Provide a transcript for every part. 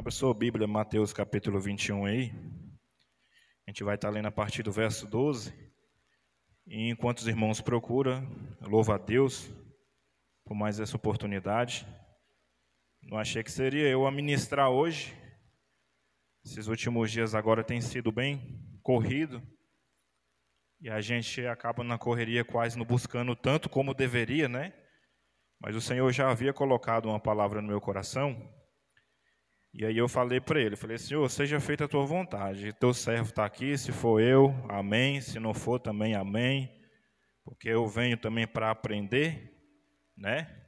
Abra sua Bíblia, Mateus capítulo 21 aí. A gente vai estar lendo a partir do verso 12. E enquanto os irmãos procuram, louvo a Deus por mais essa oportunidade. Não achei que seria eu a ministrar hoje. Esses últimos dias agora tem sido bem corrido. E a gente acaba na correria quase não buscando tanto como deveria, né? Mas o Senhor já havia colocado uma palavra no meu coração. E aí eu falei para ele, Senhor, seja feita a tua vontade. Teu servo está aqui, se for eu, amém. Se não for, também amém. Porque eu venho também para aprender, né?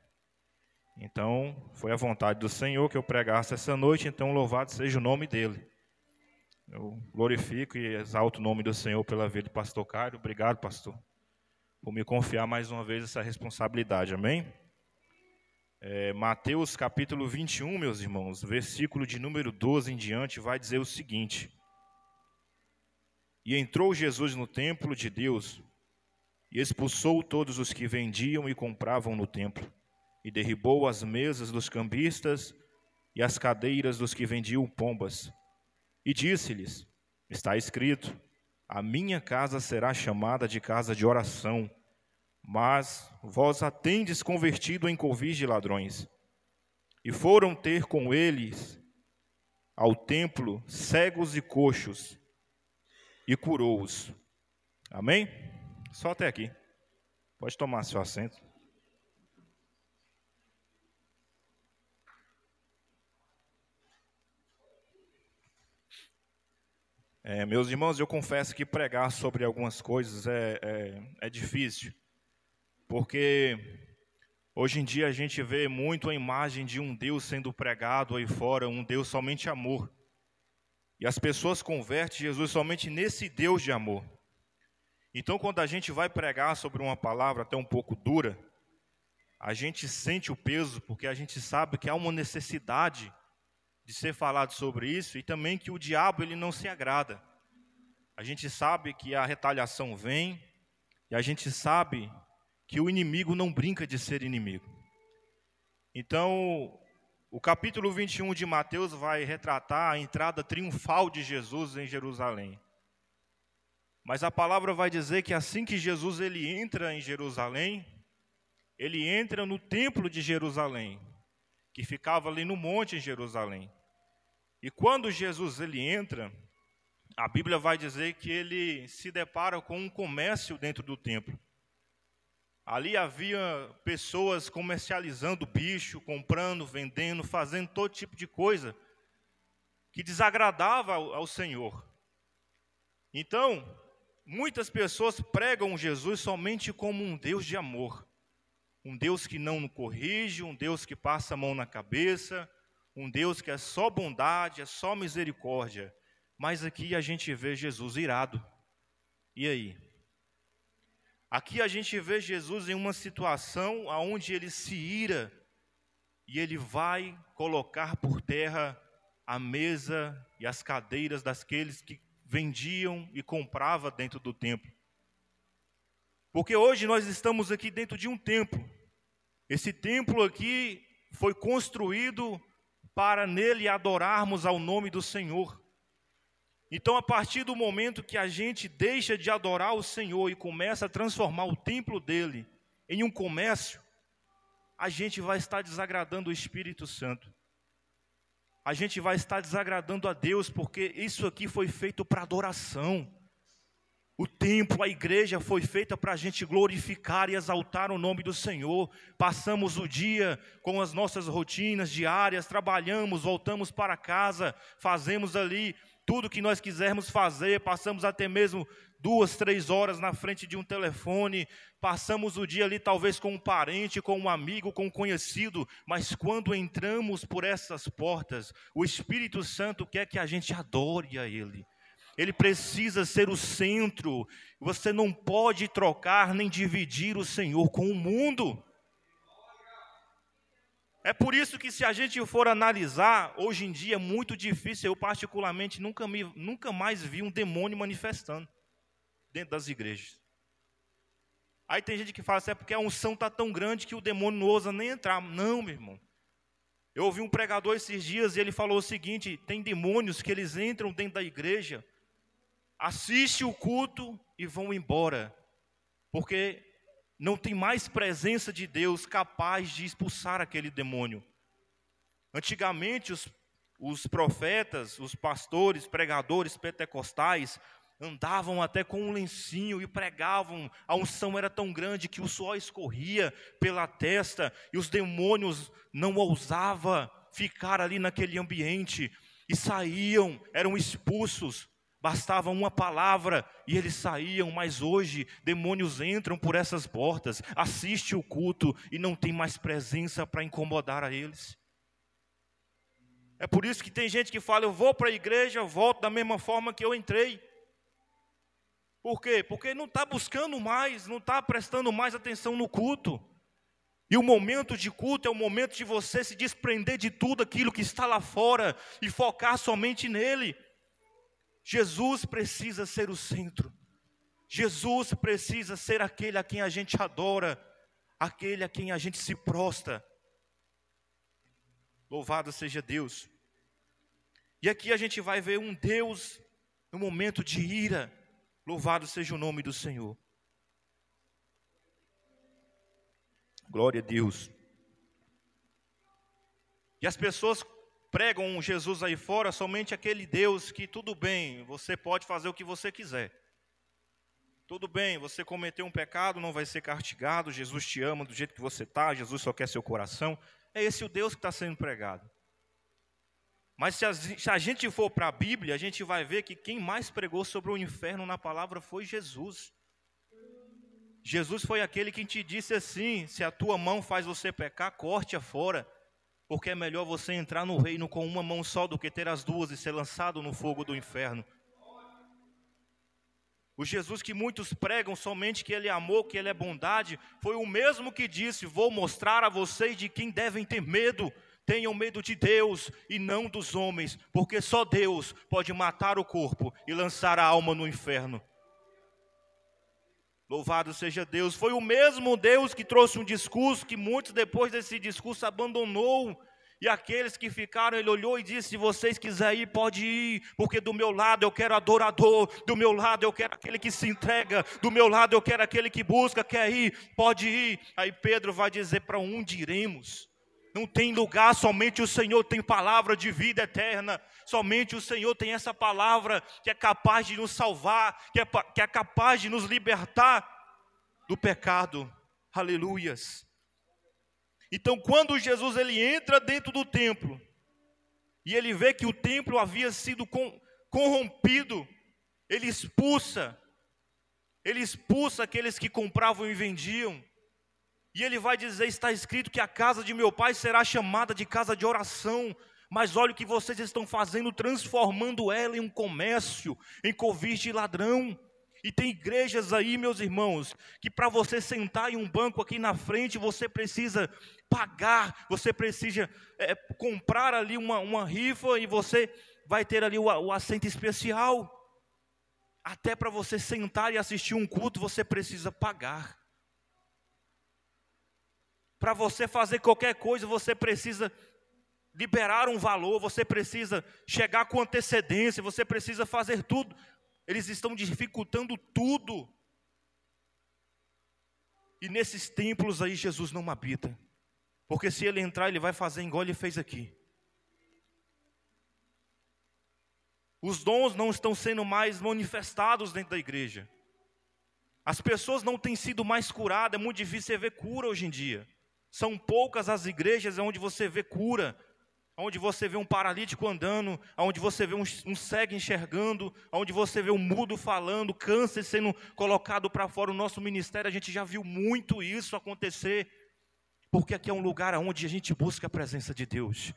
Então, foi a vontade do Senhor que eu pregasse essa noite, então louvado seja o nome dele. Eu glorifico e exalto o nome do Senhor pela vida do pastor Caio. Obrigado, pastor, por me confiar mais uma vez essa responsabilidade, amém? Mateus capítulo 21, meus irmãos, versículo de número 12 em diante, vai dizer o seguinte: E entrou Jesus no templo de Deus, e expulsou todos os que vendiam e compravam no templo, e derribou as mesas dos cambistas e as cadeiras dos que vendiam pombas. E disse-lhes: Está escrito, a minha casa será chamada de casa de oração, mas vós a tendes convertido em covis de ladrões. E foram ter com eles ao templo cegos e coxos, e curou-os. Amém? Só até aqui. Pode tomar seu assento. Meus irmãos, eu confesso que pregar sobre algumas coisas é difícil, porque hoje em dia a gente vê muito a imagem de um Deus sendo pregado aí fora, um Deus somente amor. E as pessoas convertem Jesus somente nesse Deus de amor. Então, quando a gente vai pregar sobre uma palavra até um pouco dura, a gente sente o peso, porque a gente sabe que há uma necessidade de ser falado sobre isso, e também que o diabo ele não se agrada. A gente sabe que a retaliação vem, e a gente sabe que o inimigo não brinca de ser inimigo. Então, o capítulo 21 de Mateus vai retratar a entrada triunfal de Jesus em Jerusalém. Mas a palavra vai dizer que assim que Jesus ele entra em Jerusalém, ele entra no templo de Jerusalém, que ficava ali no monte em Jerusalém. E quando Jesus ele entra, a Bíblia vai dizer que ele se depara com um comércio dentro do templo. Ali havia pessoas comercializando bicho, comprando, vendendo, fazendo todo tipo de coisa que desagradava ao Senhor. Então, muitas pessoas pregam Jesus somente como um Deus de amor. Um Deus que não corrige, um Deus que passa a mão na cabeça, um Deus que é só bondade, é só misericórdia. Mas aqui a gente vê Jesus irado. E aí? Aqui a gente vê Jesus em uma situação onde ele se ira e ele vai colocar por terra a mesa e as cadeiras daqueles que vendiam e compravam dentro do templo. Porque hoje nós estamos aqui dentro de um templo. Esse templo aqui foi construído para nele adorarmos ao nome do Senhor. Então, a partir do momento que a gente deixa de adorar o Senhor e começa a transformar o templo dele em um comércio, a gente vai estar desagradando o Espírito Santo. A gente vai estar desagradando a Deus, porque isso aqui foi feito para adoração. O templo, a igreja foi feita para a gente glorificar e exaltar o nome do Senhor. Passamos o dia com as nossas rotinas diárias, trabalhamos, voltamos para casa, fazemos ali tudo que nós quisermos fazer, passamos até mesmo 2, 3 horas na frente de um telefone, passamos o dia ali talvez com um parente, com um amigo, com um conhecido, mas quando entramos por essas portas, o Espírito Santo quer que a gente adore a Ele. Ele precisa ser o centro. Você não pode trocar nem dividir o Senhor com o mundo. É por isso que se a gente for analisar, hoje em dia é muito difícil, eu particularmente nunca mais vi um demônio manifestando dentro das igrejas. Aí tem gente que fala assim, é porque a unção está tão grande que o demônio não ousa nem entrar. Não, meu irmão. Eu ouvi um pregador esses dias e ele falou o seguinte: tem demônios que eles entram dentro da igreja, assistem o culto e vão embora, porque não tem mais presença de Deus capaz de expulsar aquele demônio. Antigamente os profetas, os pastores, pregadores pentecostais andavam até com um lencinho e pregavam. A unção era tão grande que o suor escorria pela testa e os demônios não ousavam ficar ali naquele ambiente e saíam, eram expulsos. Bastava uma palavra e eles saíam. Mas hoje demônios entram por essas portas, assistem o culto e não tem mais presença para incomodar a eles. É por isso que tem gente que fala: eu vou para a igreja, eu volto da mesma forma que eu entrei. Por quê? Porque não está buscando mais, não está prestando mais atenção no culto. E o momento de culto é o momento de você se desprender de tudo aquilo que está lá fora e focar somente nele. Jesus precisa ser o centro. Jesus precisa ser aquele a quem a gente adora, aquele a quem a gente se prostra. Louvado seja Deus. E aqui a gente vai ver um Deus no momento de ira. Louvado seja o nome do Senhor. Glória a Deus. E as pessoas pregam Jesus aí fora somente aquele Deus que tudo bem, você pode fazer o que você quiser. Tudo bem, você cometeu um pecado, não vai ser castigado, Jesus te ama do jeito que você está, Jesus só quer seu coração. É esse o Deus que está sendo pregado. Mas se a gente for para a Bíblia, a gente vai ver que quem mais pregou sobre o inferno na palavra foi Jesus. Jesus foi aquele que te disse assim: se a tua mão faz você pecar, corte-a fora, porque é melhor você entrar no reino com uma mão só do que ter as duas e ser lançado no fogo do inferno. O Jesus que muitos pregam somente que ele é amor, que ele é bondade, foi o mesmo que disse: vou mostrar a vocês de quem devem ter medo. Tenham medo de Deus e não dos homens, porque só Deus pode matar o corpo e lançar a alma no inferno. Louvado seja Deus. Foi o mesmo Deus que trouxe um discurso que muitos depois desse discurso abandonou. E aqueles que ficaram, ele olhou e disse: se vocês quiserem ir, pode ir, porque do meu lado eu quero adorador, do meu lado eu quero aquele que se entrega, do meu lado eu quero aquele que busca, quer ir, pode ir. Aí Pedro vai dizer: para onde iremos? Não tem lugar, somente o Senhor tem palavra de vida eterna. Somente o Senhor tem essa palavra que é capaz de nos salvar, que é capaz de nos libertar do pecado. Aleluias. Então, quando Jesus ele entra dentro do templo e ele vê que o templo havia sido corrompido, ele expulsa aqueles que compravam e vendiam. E ele vai dizer: está escrito que a casa de meu pai será chamada de casa de oração, mas olha o que vocês estão fazendo, transformando ela em um comércio, em covil de ladrão. E tem igrejas aí, meus irmãos, que para você sentar em um banco aqui na frente, você precisa pagar, você precisa comprar ali uma rifa e você vai ter ali o assento especial. Até para você sentar e assistir um culto, você precisa pagar. Para você fazer qualquer coisa, você precisa liberar um valor, você precisa chegar com antecedência, você precisa fazer tudo. Eles estão dificultando tudo. E nesses templos aí Jesus não habita. Porque se ele entrar, ele vai fazer igual ele fez aqui. Os dons não estão sendo mais manifestados dentro da igreja. As pessoas não têm sido mais curadas, é muito difícil você ver cura hoje em dia. São poucas as igrejas onde você vê cura, onde você vê um paralítico andando, onde você vê um cego enxergando, onde você vê um mudo falando, câncer sendo colocado para fora. O nosso ministério, a gente já viu muito isso acontecer, porque aqui é um lugar onde a gente busca a presença de Deus.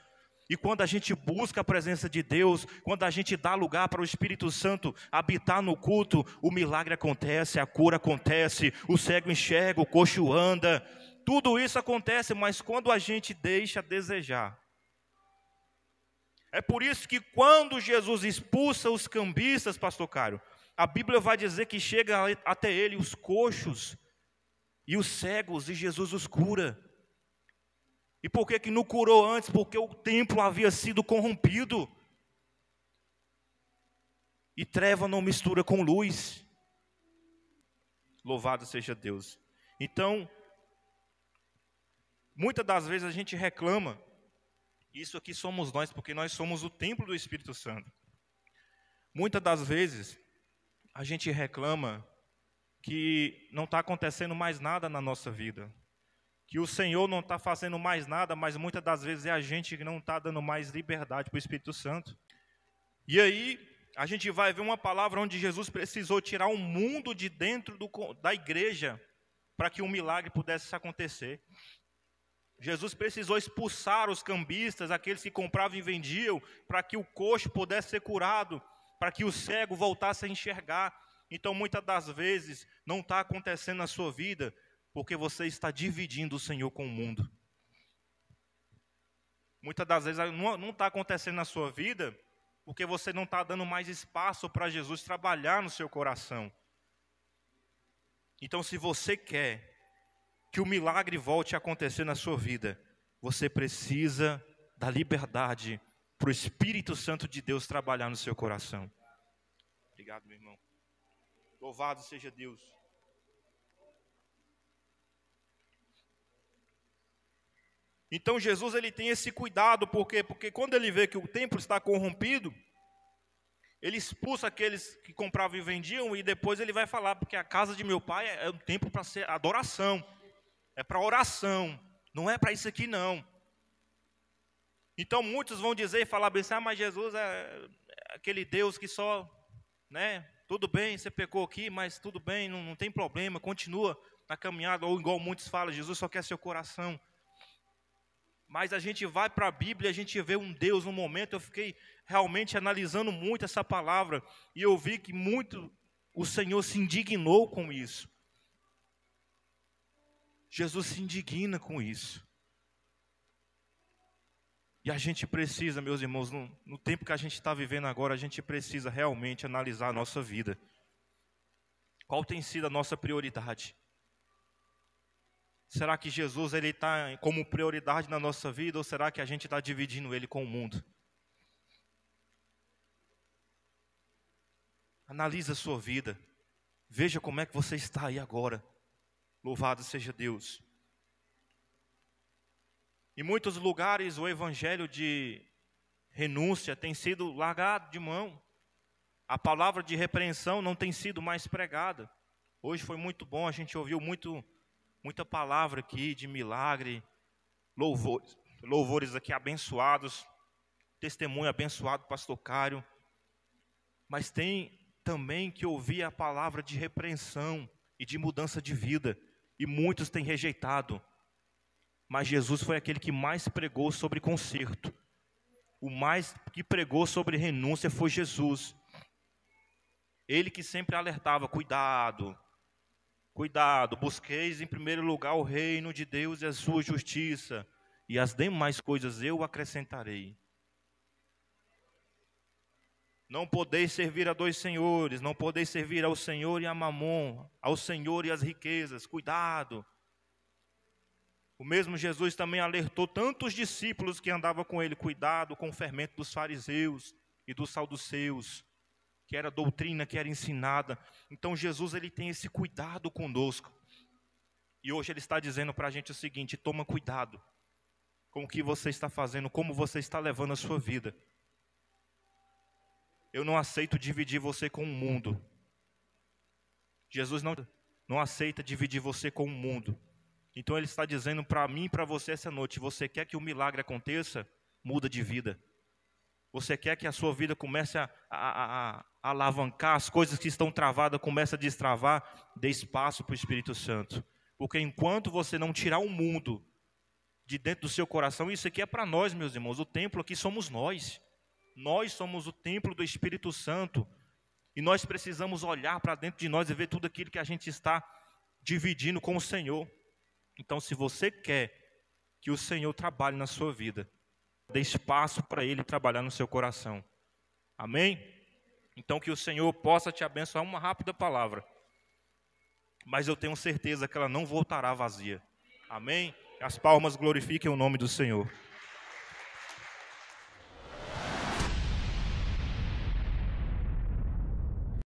E quando a gente busca a presença de Deus, quando a gente dá lugar para o Espírito Santo habitar no culto, o milagre acontece, a cura acontece, o cego enxerga, o coxo anda. Tudo isso acontece, mas quando a gente deixa a desejar. É por isso que quando Jesus expulsa os cambistas, pastor Cário, a Bíblia vai dizer que chega até ele os coxos e os cegos, e Jesus os cura. E por que não curou antes? Porque o templo havia sido corrompido. E treva não mistura com luz. Louvado seja Deus. Então, muitas das vezes a gente reclama. Isso aqui somos nós, porque nós somos o templo do Espírito Santo. Muitas das vezes a gente reclama que não está acontecendo mais nada na nossa vida. Que o Senhor não está fazendo mais nada, mas muitas das vezes é a gente que não está dando mais liberdade para o Espírito Santo. E aí, a gente vai ver uma palavra onde Jesus precisou tirar o mundo de dentro da igreja para que um milagre pudesse acontecer. Jesus precisou expulsar os cambistas, aqueles que compravam e vendiam, para que o coxo pudesse ser curado, para que o cego voltasse a enxergar. Então, muitas das vezes, não está acontecendo na sua vida, porque você está dividindo o Senhor com o mundo. Muitas das vezes, não está acontecendo na sua vida, porque você não está dando mais espaço para Jesus trabalhar no seu coração. Então, se você quer que o milagre volte a acontecer na sua vida, você precisa da liberdade para o Espírito Santo de Deus trabalhar no seu coração. Obrigado, meu irmão. Louvado seja Deus. Então Jesus ele tem esse cuidado, por quê? Porque quando ele vê que o templo está corrompido, ele expulsa aqueles que compravam e vendiam, e depois ele vai falar, porque a casa de meu pai é um templo para ser adoração, é para oração, não é para isso aqui não. Então muitos vão dizer e falar bem assim, mas Jesus é aquele Deus que só, tudo bem, você pecou aqui, mas tudo bem, não tem problema, continua na caminhada, ou igual muitos falam, Jesus só quer seu coração. Mas a gente vai para a Bíblia, a gente vê um Deus, no momento, eu fiquei realmente analisando muito essa palavra, e eu vi que muito o Senhor se indignou com isso. Jesus se indigna com isso. E a gente precisa, meus irmãos, no tempo que a gente está vivendo agora, a gente precisa realmente analisar a nossa vida. Qual tem sido a nossa prioridade? Será que Jesus está como prioridade na nossa vida, ou será que a gente está dividindo Ele com o mundo? Analise a sua vida. Veja como é que você está aí agora. Louvado seja Deus. Em muitos lugares o evangelho de renúncia tem sido largado de mão. A palavra de repreensão não tem sido mais pregada. Hoje foi muito bom, a gente ouviu muita palavra aqui de milagre, louvores aqui abençoados, testemunho abençoado do pastor Cário. Mas tem também que ouvir a palavra de repreensão e de mudança de vida. E muitos têm rejeitado. Mas Jesus foi aquele que mais pregou sobre conserto. O mais que pregou sobre renúncia foi Jesus. Ele que sempre alertava, cuidado, busqueis em primeiro lugar o reino de Deus e a sua justiça, e as demais coisas eu acrescentarei. Não podeis servir a dois senhores, não podeis servir ao Senhor e a Mamon, ao Senhor e às riquezas, cuidado. O mesmo Jesus também alertou tantos discípulos que andavam com ele, cuidado com o fermento dos fariseus e dos saduceus, que era doutrina que era ensinada. Então Jesus ele tem esse cuidado conosco. E hoje ele está dizendo para a gente o seguinte, toma cuidado com o que você está fazendo, como você está levando a sua vida. Eu não aceito dividir você com o mundo. Jesus não aceita dividir você com o mundo. Então ele está dizendo para mim e para você essa noite, você quer que o milagre aconteça? Muda de vida. Você quer que a sua vida comece a alavancar, as coisas que estão travadas comecem a destravar? Dê espaço para o Espírito Santo. Porque enquanto você não tirar o mundo de dentro do seu coração, isso aqui é para nós, meus irmãos, o templo aqui somos nós. Nós somos o templo do Espírito Santo. E nós precisamos olhar para dentro de nós e ver tudo aquilo que a gente está dividindo com o Senhor. Então, se você quer que o Senhor trabalhe na sua vida, dê espaço para Ele trabalhar no seu coração. Amém? Então, que o Senhor possa te abençoar. Uma rápida palavra. Mas eu tenho certeza que ela não voltará vazia. Amém? As palmas glorifiquem o nome do Senhor.